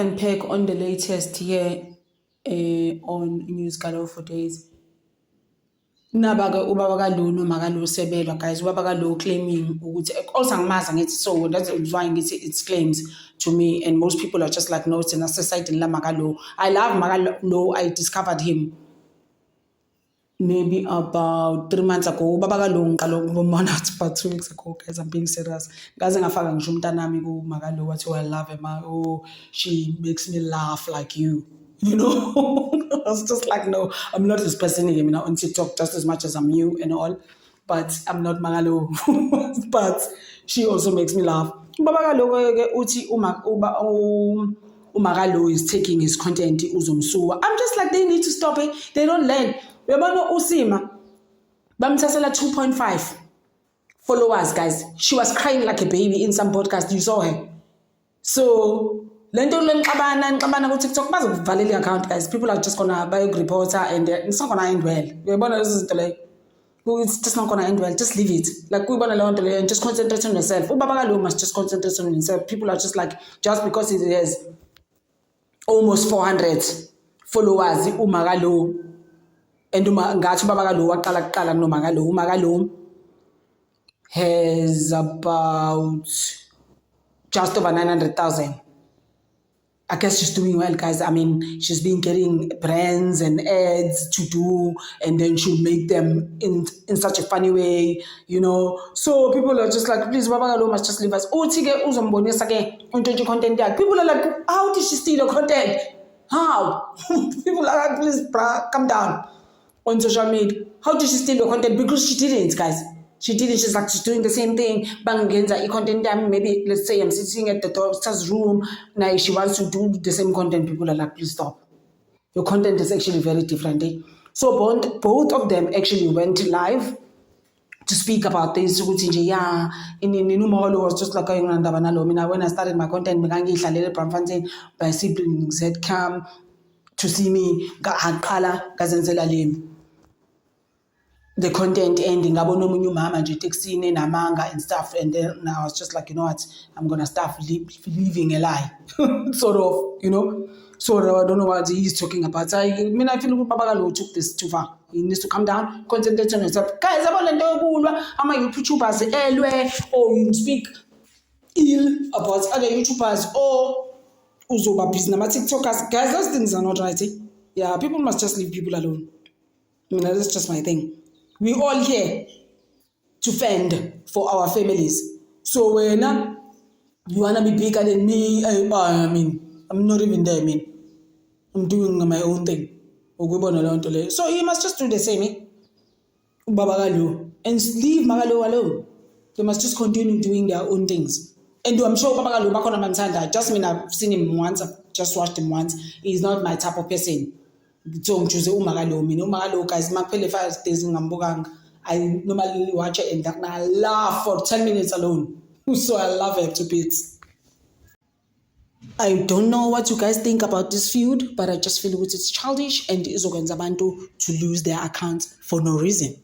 unpack on the latest here on News Galo for days. Nabaga ubaba kaLo noma kaLo sebelwa guys, ubaba kaLo claiming ukuthi also angimazi ngithi, so that's why ngithi it's claims to me, and most people are just like, no, it's in a society la MakaLo. I love MakaLo. I discovered him maybe about 3 months ago. Ubaba kaLo ngiqala ukubona about 2 weeks ago, guys. I'm being serious. Ngaze ngafaka ngisho umntanami ku MakaLo wathi, oh, I love her, oh, she makes me laugh like you. You know, I was just like, no, I'm not this person again, on TikTok just as much as I'm you and all, but I'm not MakaLo. But she also makes me laugh. Uti MakaLo is taking his content uzumsuwa. I'm just like, they need to stop it. They don't learn. Remember Usima, bamtasela 2.5 followers, guys. She was crying like a baby in some podcast. You saw her. So lento lenkabana ku TikTok bazokuvalela account, guys. People are just gonna buy a reporter and it's not gonna end well. It's just not gonna end well. Just leave it. Like we wanna learn and just concentrate on yourself. Ubaba kaLo must just concentrate on himself. People are just like, just because he has almost 400 followers, MakaLo, and ngathi ubaba kaLo waqala kuqala no MakaLo has about just over 900,000. I guess she's doing well, guys. I mean, she's been getting brands and ads to do, and then she'll make them in such a funny way, you know. So people are just like, please, Baba kaLo must just leave us. Content. People are like, how did she steal your content? How? People are like, please, bruh, come down on social media. How did she steal your content? Because she didn't, guys. She didn't. She's like, she's doing the same thing. Bangenza content. Maybe let's say I'm sitting at the doctor's room. Now she wants to do the same content. People are like, please stop. Your content is actually very different. Eh? So both of them actually went live to speak about this. Yeah, in was just like going on when I started my content, my siblings had come to see me. The content ending, mama and stuff, and then I was just like, you know what, I'm gonna start living a lie, sort of, you know. So I don't know what he's talking about. So I feel Baba kaLo took this too far. He needs to calm down, concentrate on himself. Guys, I'm YouTubers, or you speak ill about other YouTubers, or uzoba busy nama TikTokers. Guys, those things are not right. Eh? Yeah, people must just leave people alone. That's just my thing. We all here to fend for our families. So when you wanna be bigger than me, I mean, I'm not even there. I mean, I'm doing my own thing. So you must just do the same, Baba kaLo, and leave MakaLo alone. They must just continue doing their own things. And I'm sure Baba kaLo back on Mansanda. Just mean I've seen him once. I've just watched him once. He's not my type of person. So choose MakaLo, guys. Makpele 5 days in Ngambogang. I normally watch it and I laugh for 10 minutes alone. So I love it to bits. I don't know what you guys think about this feud, but I just feel it's childish and it's abantu to lose their accounts for no reason.